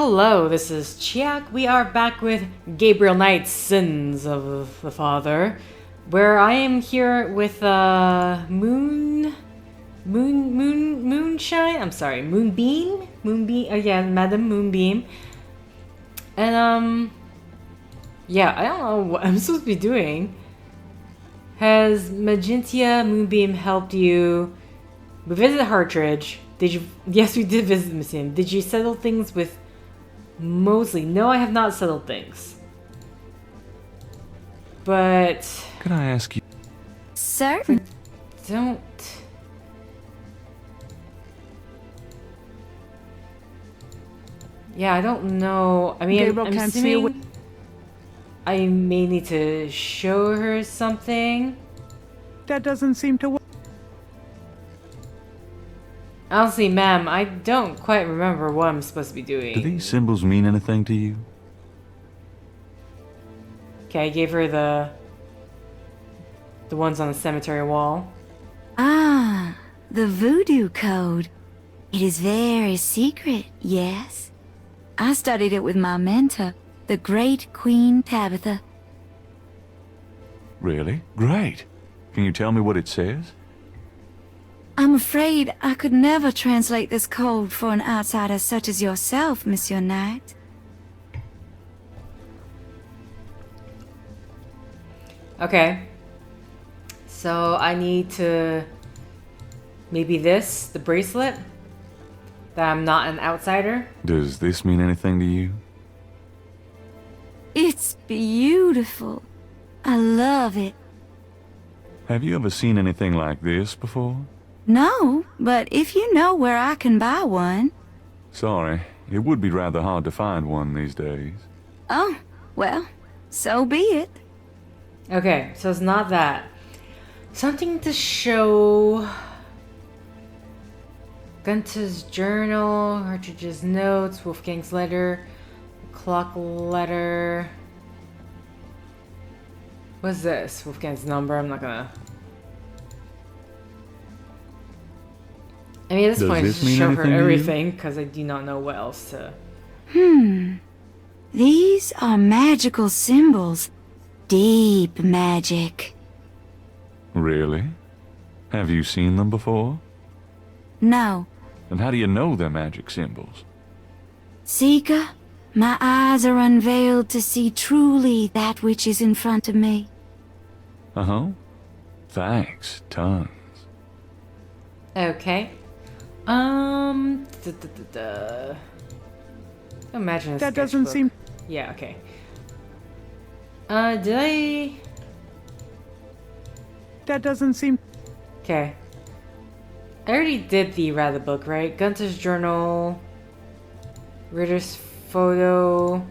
Hello, this is Chiak. We are back with Gabriel Knight's Sins of the Father, where I am here with Moonshine. I'm sorry, Moonbeam. Yeah, Madam Moonbeam. And yeah, I don't know what I'm supposed to be doing. Has Magentia Moonbeam helped you? We visited Hartridge. Did you? Yes, we did visit the museum. Did you settle things with Mosely? No, I have not settled things. But Could I ask you? Certain. Don't. Yeah, I don't know. I mean, Gabriel I'm can't see assuming I may need to show her something. That doesn't seem to work. Honestly, ma'am, I don't quite remember what I'm supposed to be doing. Do these symbols mean anything to you? Okay, I gave her the ones on the cemetery wall. Ah, the Voodoo Code. It is very secret, yes. I studied it with my mentor, the great Queen Tabitha. Really? Great. Can you tell me what it says? I'm afraid I could never translate this code for an outsider such as yourself, Monsieur Knight. Okay. So I need to maybe the bracelet, that I'm not an outsider. Does this mean anything to you? It's beautiful. I love it. Have you ever seen anything like this before? No, but if you know where I can buy one... Sorry, it would be rather hard to find one these days. Oh, well, so be it. Okay, so it's not that. Something to show. Gunther's journal, Hartridge's notes, Wolfgang's letter, clock letter. What's this? Wolfgang's number. I'm not gonna. I mean, at this point, this just mean show her anything to you? everything because I do not know what else to. These are magical symbols. Deep magic. Really? Have you seen them before? No. And how do you know they're magic symbols? Seeker, my eyes are unveiled to see truly that which is in front of me. Uh-huh. Thanks, tons. Okay. Imagine a That doesn't sketchbook. seem. Yeah, okay. Did I? That doesn't seem. Okay. I already did the rather book, right? Gunther's journal, Ritter's photo,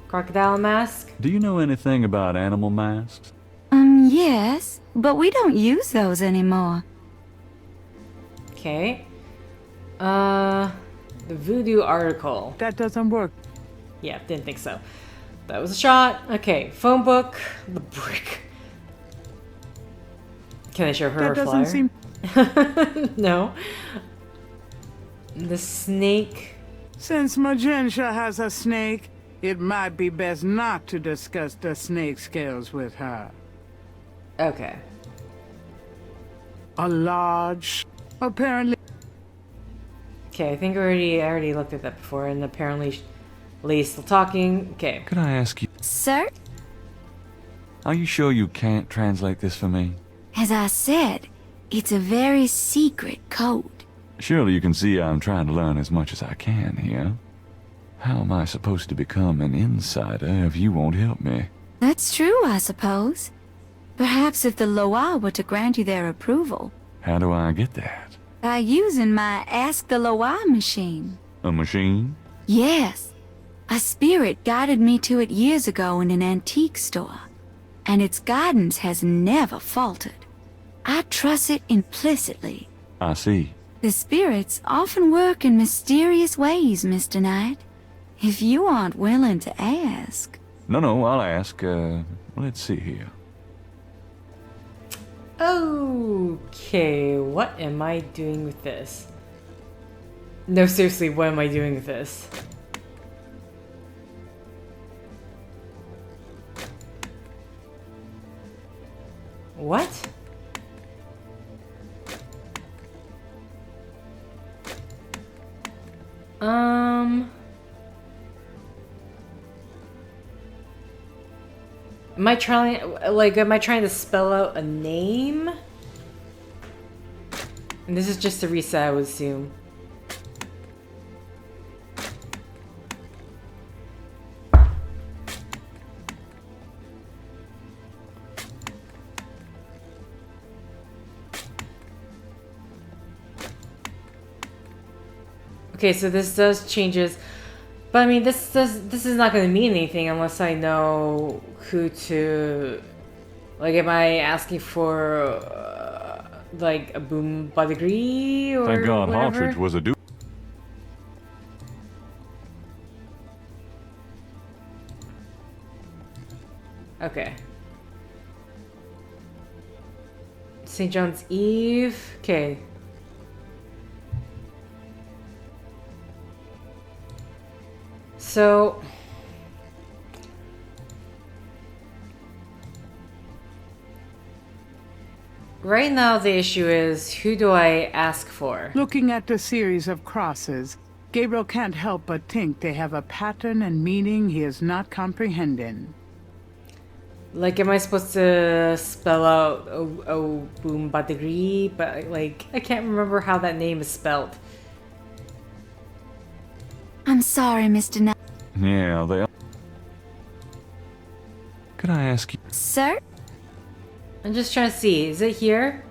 crocodile mask. Do you know anything about animal masks? Yes, but we don't use those anymore. Okay. The voodoo article. That doesn't work. Yeah, didn't think so. That was a shot. Okay, phone book, the brick. Can I show her That her doesn't flyer? seem. No. The snake. Since Magentia has a snake, it might be best not to discuss the snake scales with her. Okay. A large, apparently. Okay, I think I already looked at that before, and apparently Lee's still talking. Okay. Could I ask you? Sir, Are you sure you can't translate this for me? as I said, it's a very secret code. Surely you can see I'm trying to learn as much as I can here. How am I supposed to become an insider if you won't help me? That's true, I suppose. Perhaps if the Loa were to grant you their approval, How do I get that? by using my Ask the Loa machine. A machine? Yes. A spirit guided me to it years ago in an antique store, and its guidance has never faltered. I trust it implicitly. I see. The spirits often work in mysterious ways, Mr. Knight. If you aren't willing to ask... No, I'll ask. Let's see here. Okay, what am I doing with this? No, seriously, what am I doing with this? What? Am I trying to spell out a name? And this is just a reset, I would assume. Okay, so this does changes, but I mean, this is not going to mean anything unless I know who to, like, am I asking for like a boom by degree or Thank God whatever? Hartridge was a dude. Okay. St. John's Eve. Okay. So right now the issue is, who do I ask for? Looking at the series of crosses, Gabriel can't help but think they have a pattern and meaning he is not comprehending. Like, am I supposed to spell out Boom Badri? But like, I can't remember how that name is spelled. I'm sorry, Mr. Knight. Yeah, they are. Could I ask you? Sir? I'm just trying to see. Is it here?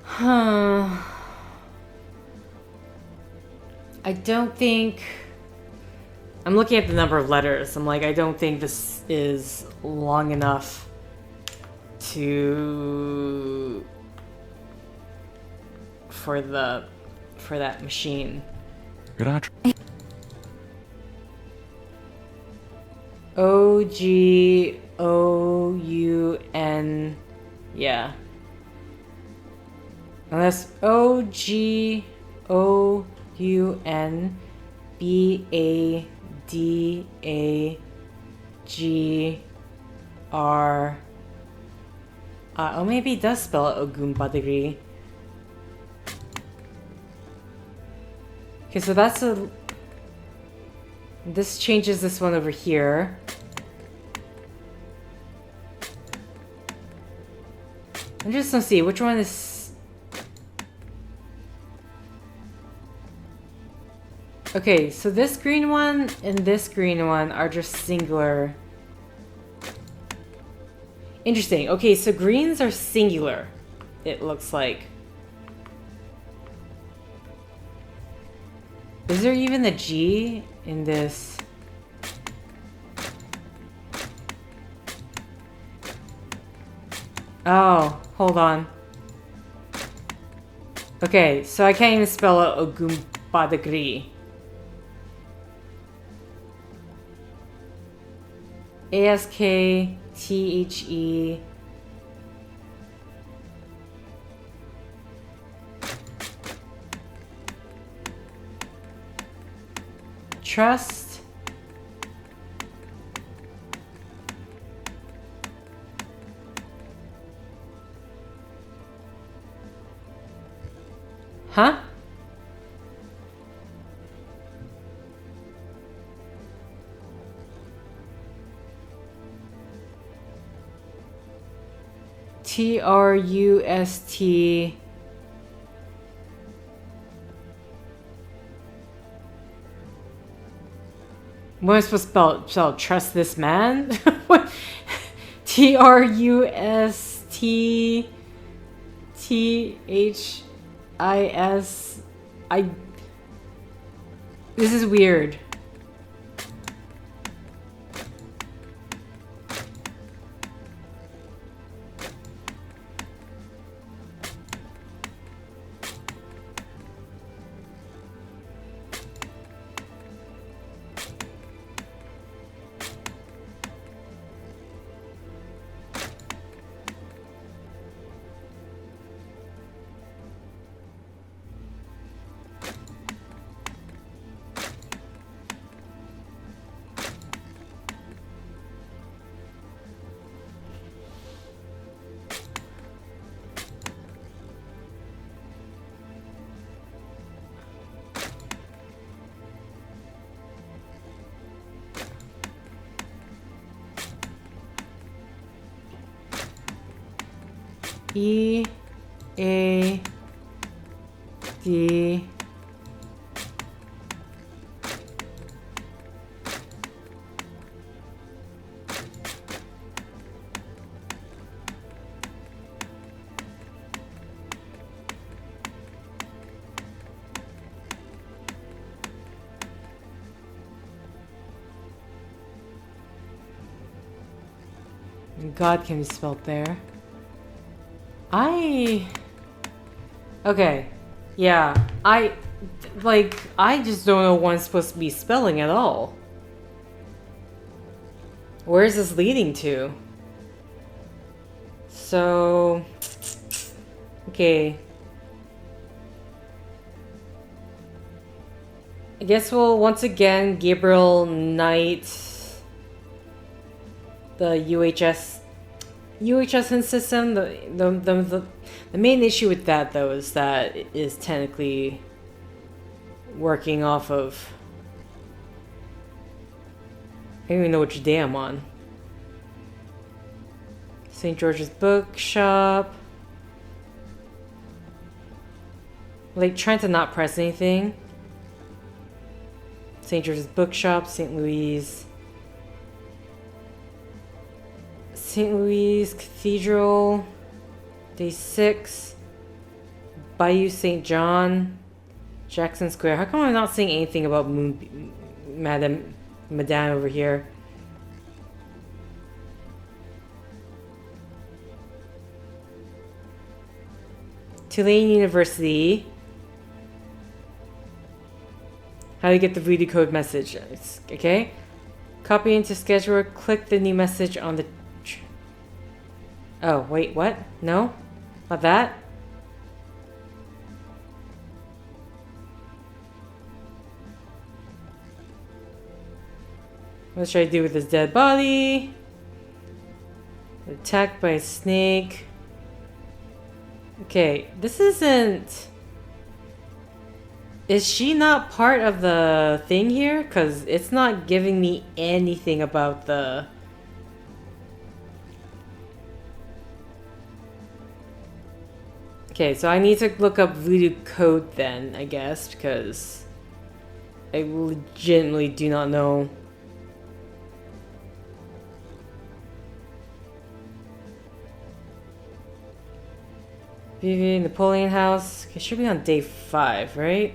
Huh. I don't think... I'm looking at the number of letters. I'm like, I don't think this is long enough to... for that machine. Could I try? O-G-O-U-N. Yeah. Unless O-G-O-U-N-B-A-D-A-G-R. Oh, maybe it does spell it Ogumbadiri. Okay, so that's a... This changes this one over here. I'm just gonna see which one is... Okay, so this green one and this green one are just singular. Interesting. Okay, so greens are singular, it looks like. Is there even a G in this? Oh, hold on. Okay, so I can't even spell out Ogumbadagri. A-S-K-T-H-E... Trust. Huh? T-R-U-S-T... What am I supposed to spell? Trust this man? What? T-R-U-S-T-T-H-I-S... This is weird. E A D God can be spelled there. Okay. Yeah. I just don't know what I'm supposed to be spelling at all. Where is this leading to? So... Okay. I guess we'll once again Gabriel Knight the UHS system. The main issue with that though is that it is technically working off of, I don't even know which day I'm on. St. George's Bookshop. Like trying to not press anything. St. George's Bookshop, St. Louis Cathedral, Day 6, Bayou St. John, Jackson Square. How come I'm not seeing anything about Madame over here? Tulane University. How do you get the Voodoo Code message? Okay. Copy into schedule. Click the new message on the... Oh, wait, what? No? Not that? What should I do with this dead body? Attacked by a snake. Okay, this isn't... Is she not part of the thing here? Because it's not giving me anything about the... Okay, so I need to look up Voodoo Code then, I guess, because I legitimately do not know. Vivian Napoleon House. Okay, should be on day 5, right?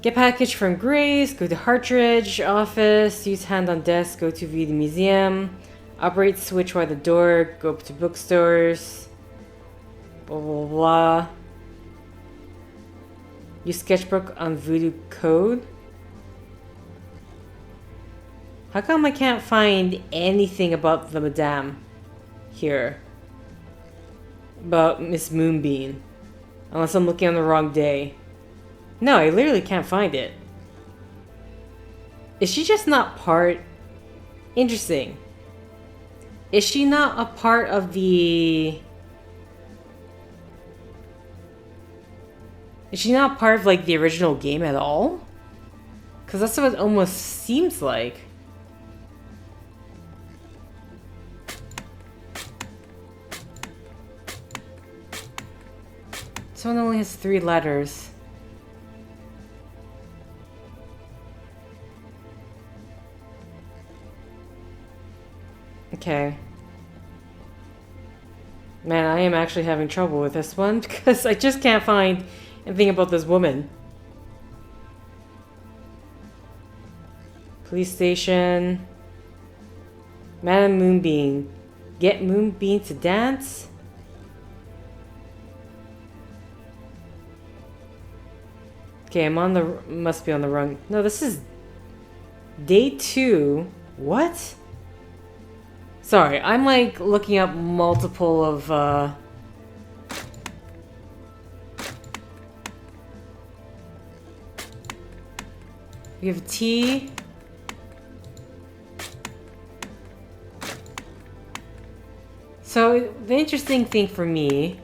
Get package from Grace. Go to Hartridge office. Use hand on desk. Go to view the museum. Operate switch by the door. Go up to bookstores. Blah blah blah. Use sketchbook on Voodoo Code. How come I can't find anything about the Madame here? About Miss Moonbeam. Unless I'm looking on the wrong day. No, I literally can't find it. Is she just not part? Interesting. Is she not a part of the... Is she not part of like the original game at all? Because that's what it almost seems like. This one only has 3 letters. Okay. Man, I am actually having trouble with this one because I just can't find anything about this woman. Police station. Madame Moonbeam. Get Moonbeam to dance? Okay, I'm on the... Must be on the wrong... No, this is... Day 2. What? Sorry, I'm like looking up multiple of... We have T. So, the interesting thing for me...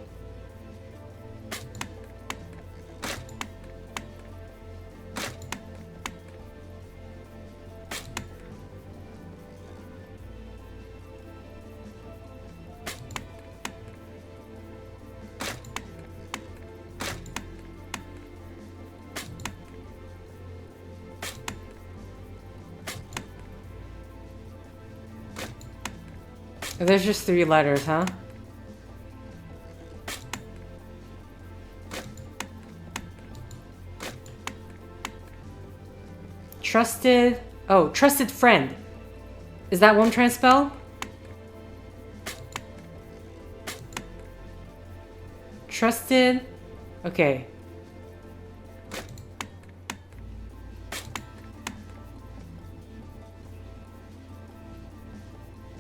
There's just 3 letters, huh? Trusted... Oh, trusted friend. Is that what I'm trying to spell? Trusted... Okay.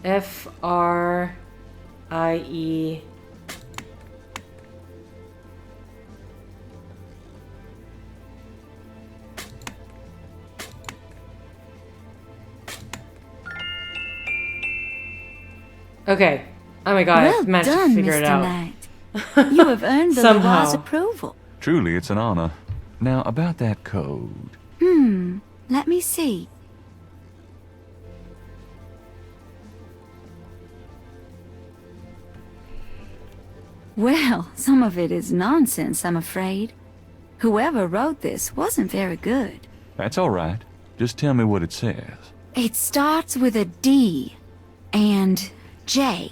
F-R-I-E... Okay. Oh my god, Well I've managed done, to figure Mr. it out. Knight. You have earned the Somehow. law's approval. Truly, it's an honor. Now, about that code. Let me see. Well, some of it is nonsense, I'm afraid. Whoever wrote this wasn't very good. That's all right. Just tell me what it says. It starts with a D and J.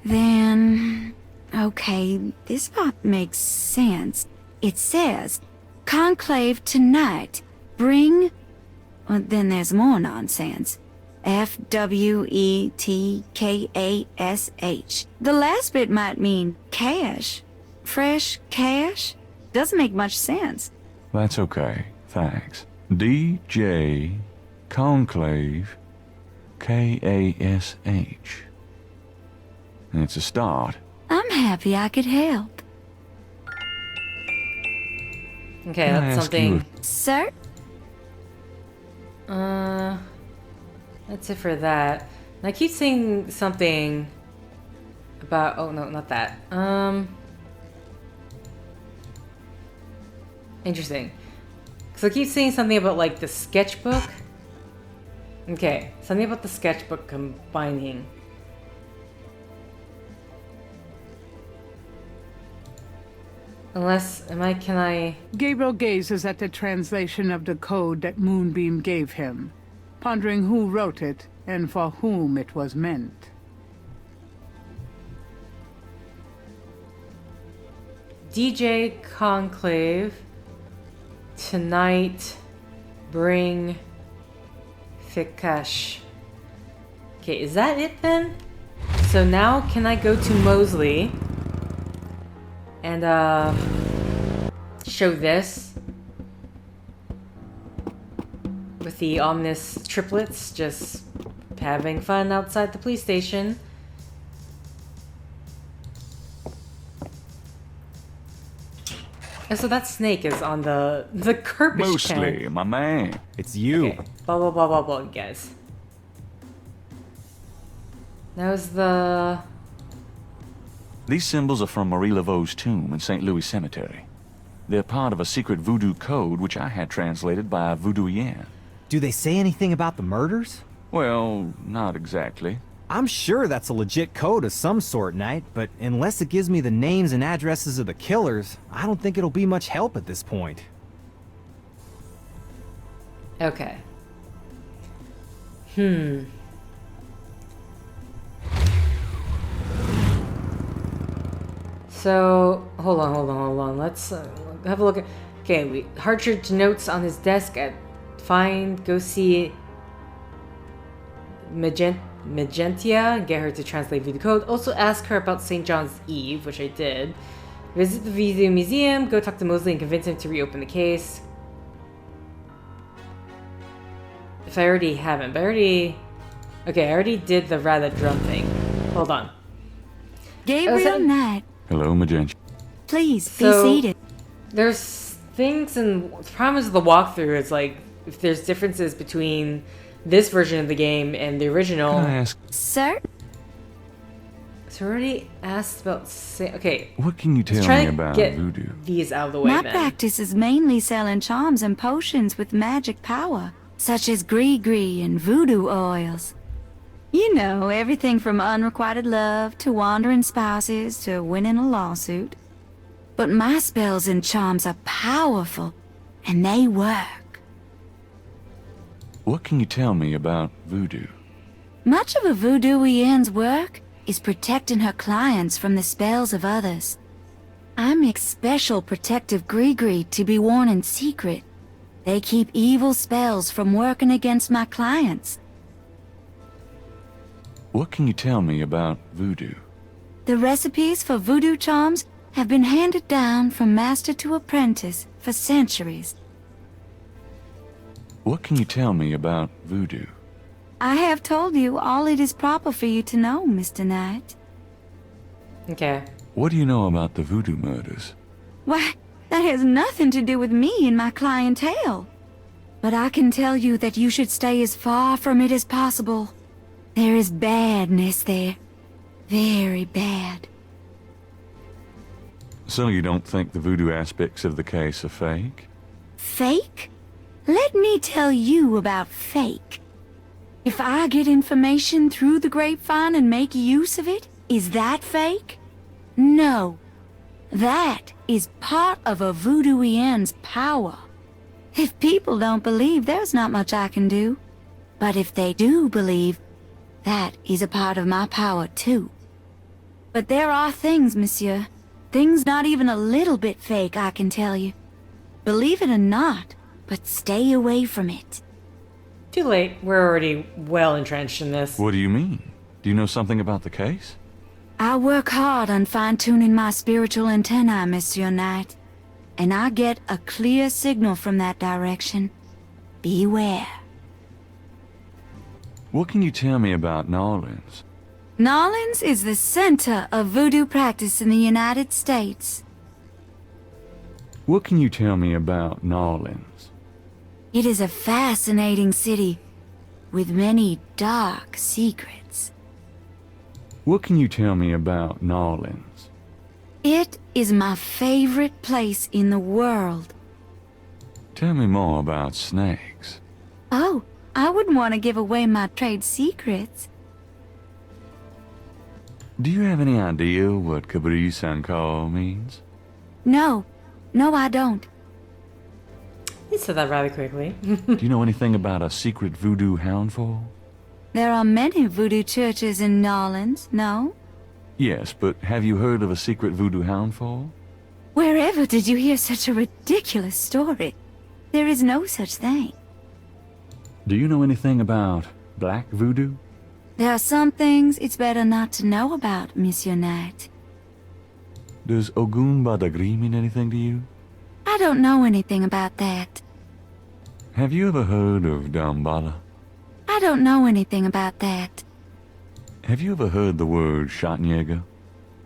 Then... Okay, this part makes sense. It says, Conclave tonight. Bring... Well, then there's more nonsense. F-W-E-T-K-A-S-H. The last bit might mean cash. Fresh cash? Doesn't make much sense. That's okay. Thanks. DJ Conclave K-A-S-H. It's a start. I'm happy I could help. Okay, Can I that's ask you something... Sir? That's it for that. And I keep seeing something about... Oh, no, not that. Interesting. Because I keep seeing something about, like, the sketchbook. Okay, something about the sketchbook combining. Unless, can I... Gabriel gazes at the translation of the code that Moonbeam gave him, pondering who wrote it and for whom it was meant. DJ Conclave. Tonight. Bring... Fikash. Okay, is that it then? So now can I go to Mosely and show this with the ominous triplets just having fun outside the police station. And so that snake is on the garbage Mostly, can. my man. It's you. Okay, blah blah blah blah blah, guys. That was the... These symbols are from Marie Laveau's tomb in St. Louis Cemetery. They're part of a secret voodoo code which I had translated by a voodooian. Do they say anything about the murders? Well, not exactly. I'm sure that's a legit code of some sort, Knight, but unless it gives me the names and addresses of the killers, I don't think it'll be much help at this point. Okay. So, hold on. Let's have a look at... Okay, Hartridge notes on his desk at... go see... Magentia, get her to translate Voodoo Code. Also ask her about St. John's Eve, which I did. Visit the Voodoo Museum, go talk to Mosely and convince him to reopen the case. If I already haven't, but Okay, I already did the rather drum thing. Hold on. Gabriel Knight, Hello, Magenta. please So- be seated. There's things, and the problem is the walkthrough is like, if there's differences between this version of the game and the original. Can I ask, Sir? So I already asked about... Okay, what can you let's tell try me to about get voodoo? these out of the way My then. practice is mainly selling charms and potions with magic power, such as gree-gree and voodoo oils. You know, everything from unrequited love to wandering spouses to winning a lawsuit. But my spells and charms are powerful, and they work. What can you tell me about voodoo? Much of a voodooian's work is protecting her clients from the spells of others. I make special protective gree to be worn in secret. They keep evil spells from working against my clients. What can you tell me about voodoo? The recipes for voodoo charms have been handed down from master to apprentice for centuries. What can you tell me about voodoo? I have told you all it is proper for you to know, Mr. Knight. Okay. What do you know about the voodoo murders? Why, that has nothing to do with me and my clientele. But I can tell you that you should stay as far from it as possible. There is badness there. Very bad. So you don't think the voodoo aspects of the case are fake? Fake? Let me tell you about fake. If I get information through the grapevine and make use of it, is that fake? No. That is part of a voodooien's power. If people don't believe, there's not much I can do. But if they do believe, that is a part of my power too. But there are things, monsieur. Things not even a little bit fake, I can tell you. Believe it or not, but stay away from it. Too late. We're already well entrenched in this. What do you mean? Do you know something about the case? I work hard on fine-tuning my spiritual antennae, Monsieur Knight. And I get a clear signal from that direction. Beware. What can you tell me about Nolans? Nolans is the center of voodoo practice in the United States. What can you tell me about Nolans? It is a fascinating city with many dark secrets. What can you tell me about Nolans? It is my favorite place in the world. Tell me more about snakes. Oh, I wouldn't want to give away my trade secrets. Do you have any idea what Cabri Sankar means? No, I don't. He said that rather quickly. Do you know anything about a secret voodoo houndfall? There are many voodoo churches in Nolans, no? Yes, but have you heard of a secret voodoo houndfall? Wherever did you hear such a ridiculous story? There is no such thing. Do you know anything about black voodoo? There are some things it's better not to know about, Monsieur Knight. Does Ogun Badagri mean anything to you? I don't know anything about that. Have you ever heard of Dambala? I don't know anything about that. Have you ever heard the word Schattenjäger?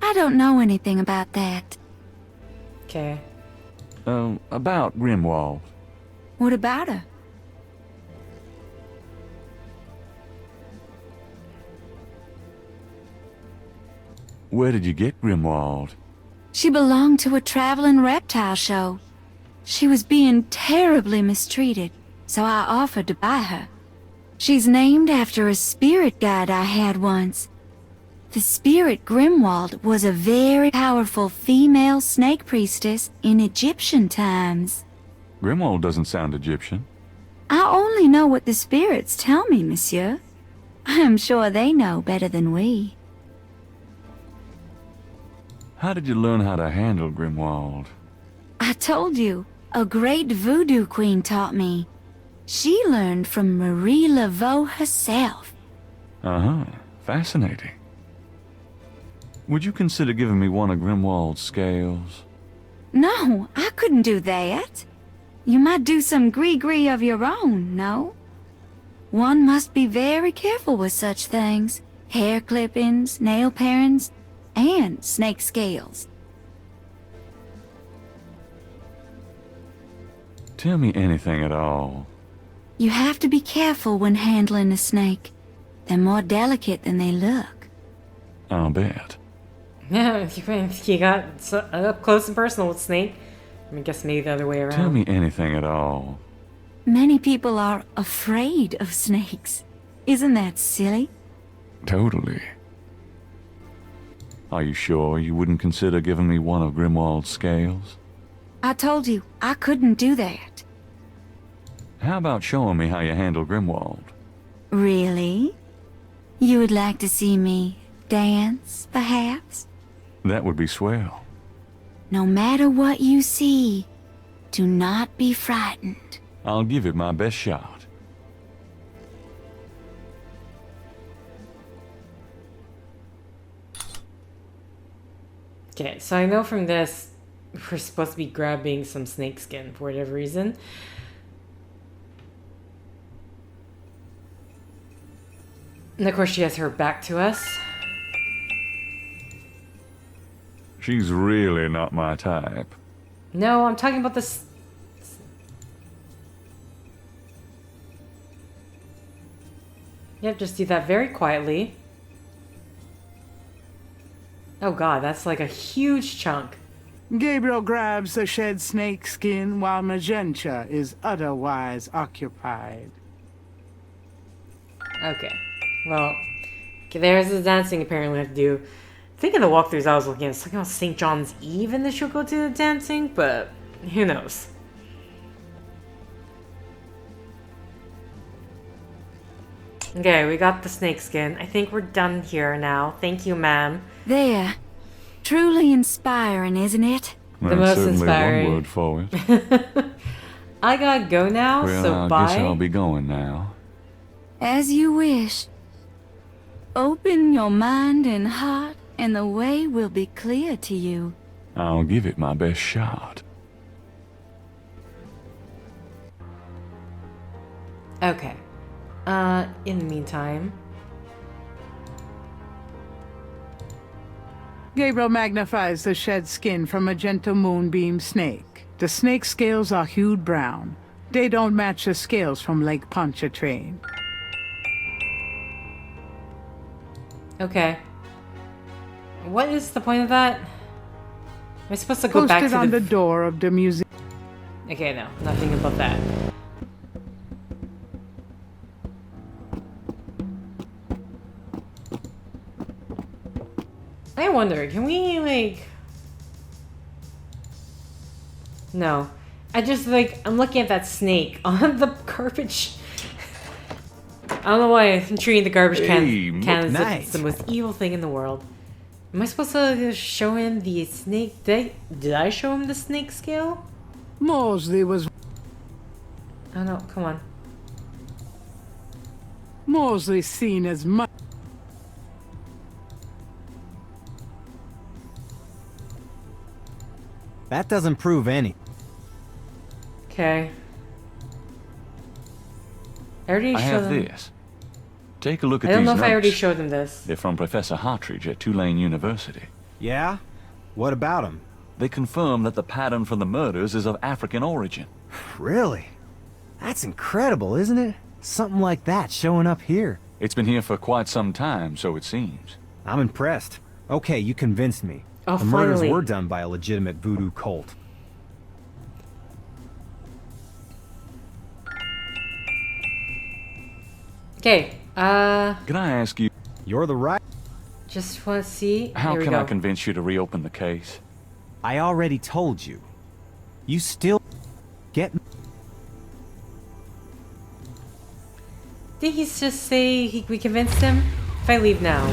I don't know anything about that. Okay. About Grimwald. What about her? Where did you get Grimwald? She belonged to a traveling reptile show. She was being terribly mistreated, so I offered to buy her. She's named after a spirit guide I had once. The spirit Grimwald was a very powerful female snake priestess in Egyptian times. Grimwald doesn't sound Egyptian. I only know what the spirits tell me, monsieur. I am sure they know better than we. How did you learn how to handle Grimwald? I told you, a great voodoo queen taught me. She learned from Marie Laveau herself. Uh-huh. Fascinating. Would you consider giving me one of Grimwald's scales? No, I couldn't do that. You might do some gree of your own, no? One must be very careful with such things. Hair clippings, nail parings, and snake scales. Tell me anything at all. You have to be careful when handling a snake. They're more delicate than they look. I'll bet. Yeah, you got up close and personal with Snake. I guess maybe the other way around. Tell me anything at all. Many people are afraid of snakes. Isn't that silly? Totally. Are you sure you wouldn't consider giving me one of Grimwald's scales? I told you, I couldn't do that. How about showing me how you handle Grimwald? Really? You would like to see me dance, perhaps? That would be swell. No matter what you see, do not be frightened. I'll give it my best shot. Okay, so I know from this we're supposed to be grabbing some snakeskin for whatever reason. And of course she has her back to us. She's really not my type. No, I'm talking about this. Yep, just do that very quietly. Oh god, that's like a huge chunk. Gabriel grabs the shed snake skin while Magenta is otherwise occupied. Okay, well, okay, there's the dancing apparently we have to do. I think in the walkthroughs I was looking at, it's like about St. John's Eve and they should go to the dancing, but who knows. Okay, we got the snakeskin. I think we're done here now. Thank you, ma'am. There. Truly inspiring, isn't it? The most certainly inspiring. one word for it. I gotta go now, Well, so I bye. guess I'll be going now. As you wish. Open your mind and heart, and the way will be clear to you. I'll give it my best shot. Okay. In the meantime. Gabriel magnifies the shed skin from Magenta Moonbeam snake. The snake scales are hued brown. They don't match the scales from Lake Pontchartrain. Okay. What is the point of that? Am I supposed to go back Posted to on the door of the museum. Okay, no. Nothing about that. I wonder, can we, like... No. I just, like, I'm looking at that snake on the garbage. I don't know why I'm treating the garbage can as if Knight. it's the most evil thing in the world. Am I supposed to show him the snake? Did I show him the snake scale? Mosely was Oh no, come on. Mosely seen as much. That doesn't prove any. Okay. I already I showed have them. this. Take a look at I don't these know if notes. I already showed them this. They're from Professor Hartridge at Tulane University. Yeah? What about him? They confirm that the pattern for the murders is of African origin. Really? That's incredible, isn't it? Something like that showing up here. It's been here for quite some time, so it seems. I'm impressed. Okay, you convinced me. Oh, The murders finally. were done by a legitimate voodoo cult. Okay. Can I ask you, You're the right. Just want to see. how Here we can go. I convince you to reopen the case? I already told you. You still get. Did he just say we convinced him? If I leave now.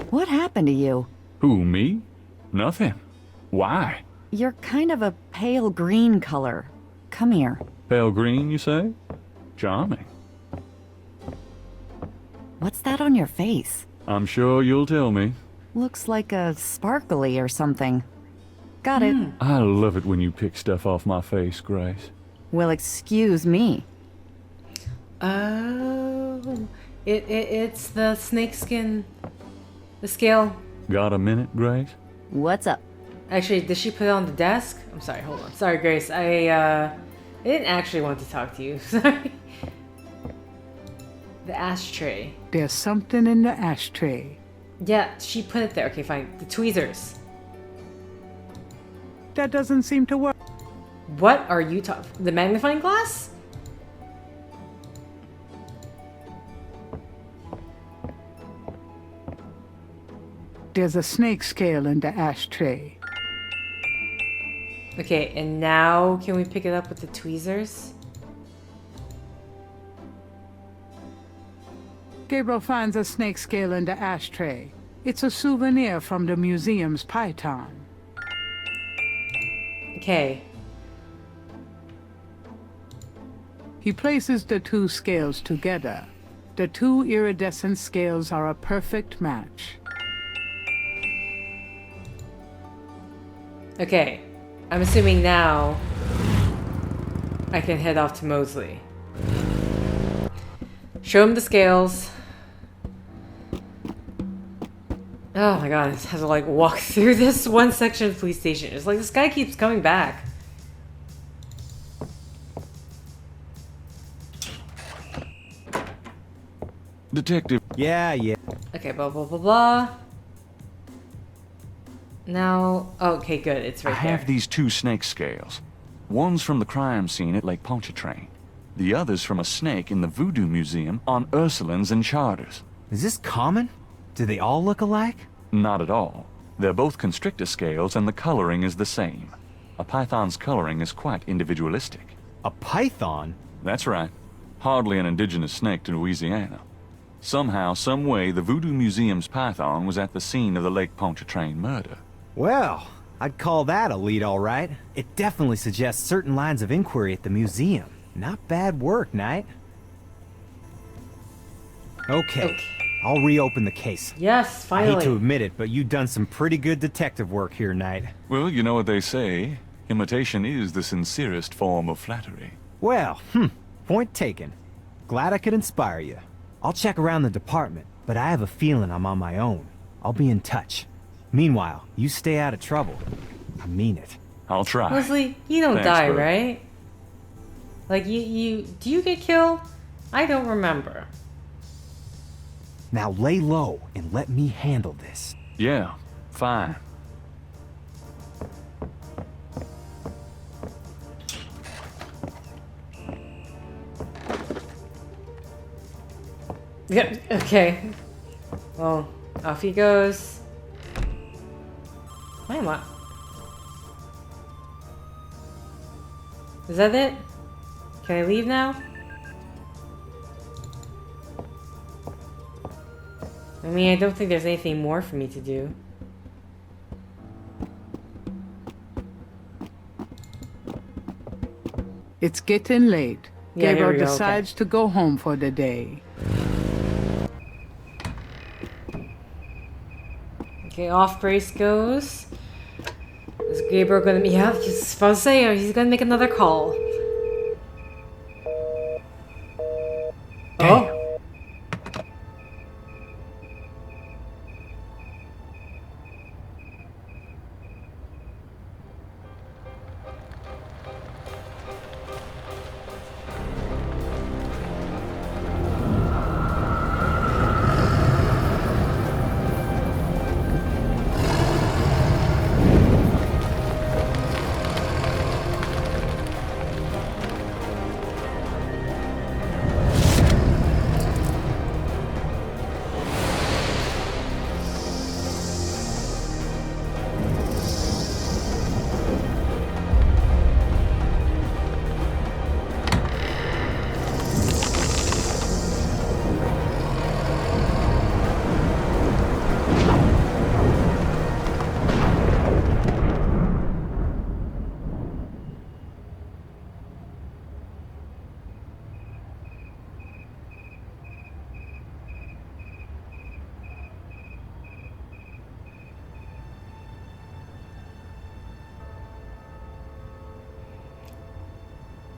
What happened to you? Who, me? Nothing. Why? You're kind of a pale green color. Come here. Pale green, you say? Charming. What's that on your face? I'm sure you'll tell me. Looks like a sparkly or something. Got it. I love it when you pick stuff off my face, Grace. Well, excuse me. Oh, it's the snakeskin, the scale. Got a minute, Grace? What's up? Actually, did she put it on the desk? I'm sorry. Hold on. Sorry, Grace. I didn't actually want to talk to you. Sorry. The ashtray. There's something in the ashtray. Yeah, she put it there. Okay, fine. The tweezers. That doesn't seem to work. What are you talking? The magnifying glass? There's a snake scale in the ashtray. Okay, and now can we pick it up with the tweezers? Gabriel finds a snake scale in the ashtray. It's a souvenir from the museum's python. Okay. He places the two scales together. The two iridescent scales are a perfect match. Okay. I'm assuming now I can head off to Mosely. Show him the scales. Oh my god, I have to like walk through this one section of the police station. It's like this guy keeps coming back. Detective. Yeah. Okay, blah blah blah blah. Now, okay, good. It's I right have there. these two snake scales. One's from the crime scene at Lake Pontchartrain. The other's from a snake in the Voodoo Museum on Ursulines and Charters. Is this common? Do they all look alike? Not at all. They're both constrictor scales and the coloring is the same. A python's coloring is quite individualistic. A python? That's right. Hardly an indigenous snake to Louisiana. Somehow, some way, the Voodoo Museum's python was at the scene of the Lake Pontchartrain murder. Well, I'd call that a lead, all right. It definitely suggests certain lines of inquiry at the museum. Not bad work, Knight. Okay. I'll reopen the case. Yes, I hate to finally. admit it, but you've done some pretty good detective work here, Knight. Well, you know what they say. Imitation is the sincerest form of flattery. Well, point taken. Glad I could inspire you. I'll check around the department, but I have a feeling I'm on my own. I'll be in touch. Meanwhile, you stay out of trouble. I mean it. I'll try. Leslie, you don't Thanks, die, bud. right? Like, do you get killed? I don't remember. Now lay low and let me handle this. Yeah, fine. Yeah, okay. Well, off he goes. Why am I? Is that it? Can I leave now? I mean, I don't think there's anything more for me to do. It's getting late. Yeah, here Gabriel we go, decides to go home for the day. Okay, off Grace goes. Is Gabriel gonna be? Yeah, he's supposed to say he's gonna make another call. Oh.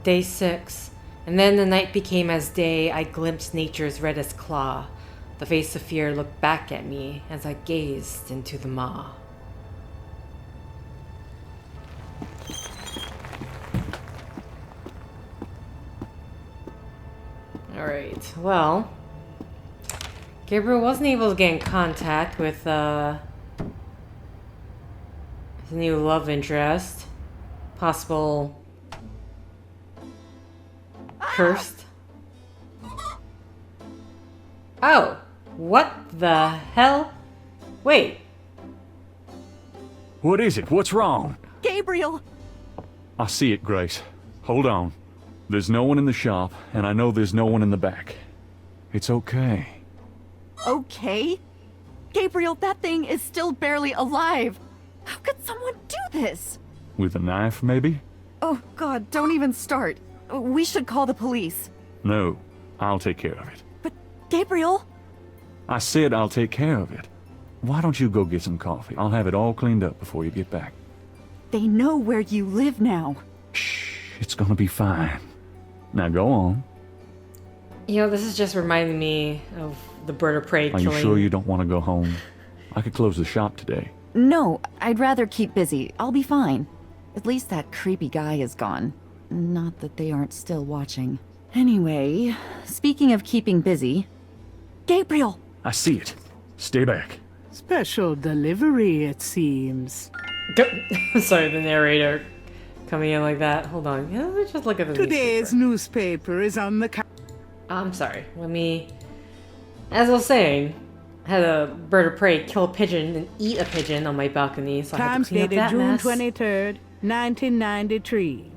Day 6. And then the night became as day. I glimpsed nature's reddest claw. The face of fear looked back at me as I gazed into the maw. Alright, well, Gabriel wasn't able to get in contact with his new love interest. Possible cursed. Oh, what the hell? Wait. What is it? What's wrong? Gabriel! I see it, Grace. Hold on. There's no one in the shop, and I know there's no one in the back. It's okay. okay? Gabriel, that thing is still barely alive. How could someone do this? With a knife, maybe? Oh, God, don't even start. We should call the police. No, I'll take care of it. But, Gabriel? I said I'll take care of it. Why don't you go get some coffee? I'll have it all cleaned up before you get back. They know where you live now. Shh, it's gonna be fine. Now go on. You know, this is just reminding me of the bird of prey Are killing. you sure you don't want to go home? I could close the shop today. No, I'd rather keep busy. I'll be fine. At least that creepy guy is gone. Not that they aren't still watching. Anyway, speaking of keeping busy... Gabriel! I see it. Stay back. Special delivery, it seems. Sorry, the narrator coming in like that. Hold on. Yeah, let's just look at the Today's newspaper is on the I'm sorry. Let me... As I was saying, I had a bird of prey kill a pigeon and eat a pigeon on my balcony, so I had Times to clean up dated that June mess. 23rd, 1993.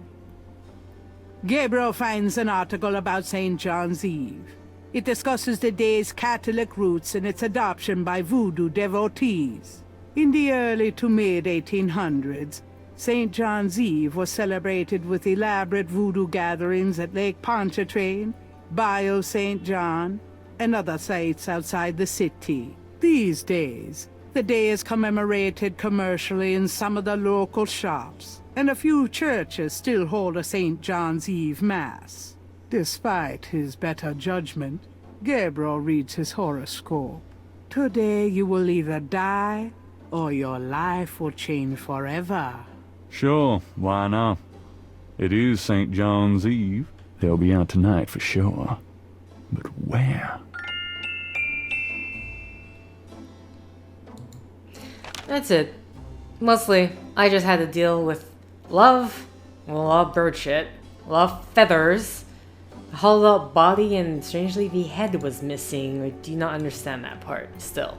Gabriel finds an article about St. John's Eve. It discusses the day's Catholic roots and its adoption by voodoo devotees. In the early to mid-1800s, St. John's Eve was celebrated with elaborate voodoo gatherings at Lake Pontchartrain, Bayou St. John, and other sites outside the city. These days, the day is commemorated commercially in some of the local shops, and a few churches still hold a St. John's Eve Mass. Despite his better judgment, Gabriel reads his horoscope. Today you will either die, or your life will change forever. Sure, why not? It is St. John's Eve. They'll be out tonight for sure. But where? That's it. Mostly, I just had to deal with love, a lot of bird shit, a lot of feathers, a hollowed out body, and strangely the head was missing. I do not understand that part still.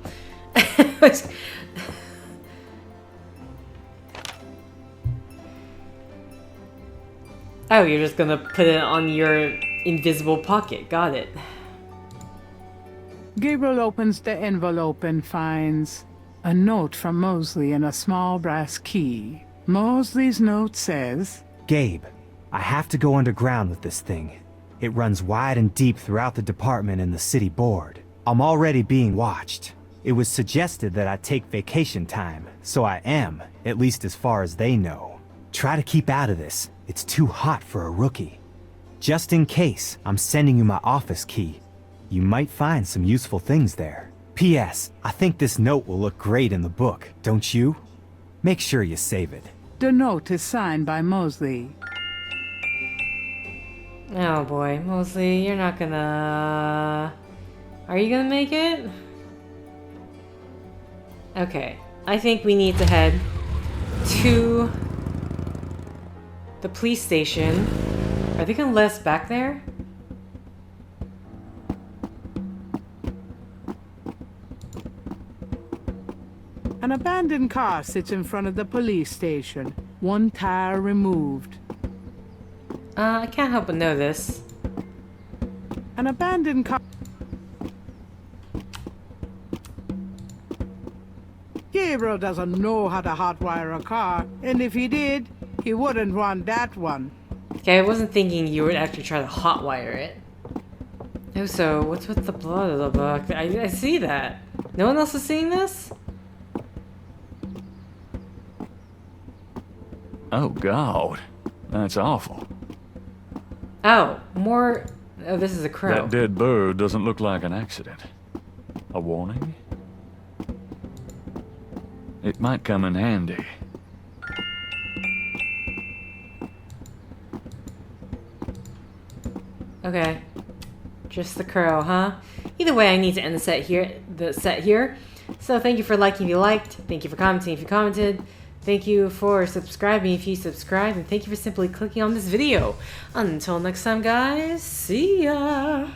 Oh, you're just gonna put it on your invisible pocket. Got it. Gabriel opens the envelope and finds a note from Mosely and a small brass key. Mosley's note says, Gabe, I have to go underground with this thing. It runs wide and deep throughout the department and the city board. I'm already being watched. It was suggested that I take vacation time, so I am, at least as far as they know. Try to keep out of this. It's too hot for a rookie. Just in case, I'm sending you my office key. You might find some useful things there. P.S. I think this note will look great in the book, don't you? Make sure you save it. the note is signed by Mosely. Oh boy, Mosely, you're not gonna... Are you gonna make it? Okay, I think we need to head to the police station. Are they gonna let us back there? An abandoned car sits in front of the police station, one tire removed. I can't help but know this. An abandoned car... Gabriel doesn't know how to hotwire a car, and if he did, he wouldn't want that one. Okay, I wasn't thinking you would actually try to hotwire it. Oh, so what's with the blood of the book? I see that. No one else is seeing this? Oh, God. That's awful. Oh, more... Oh, this is a crow. That dead bird doesn't look like an accident. A warning? It might come in handy. Okay. Just the crow, huh? Either way, I need to end the set here. So thank you for liking if you liked. Thank you for commenting if you commented. Thank you for subscribing if you subscribed. And thank you for simply clicking on this video. Until next time, guys. See ya!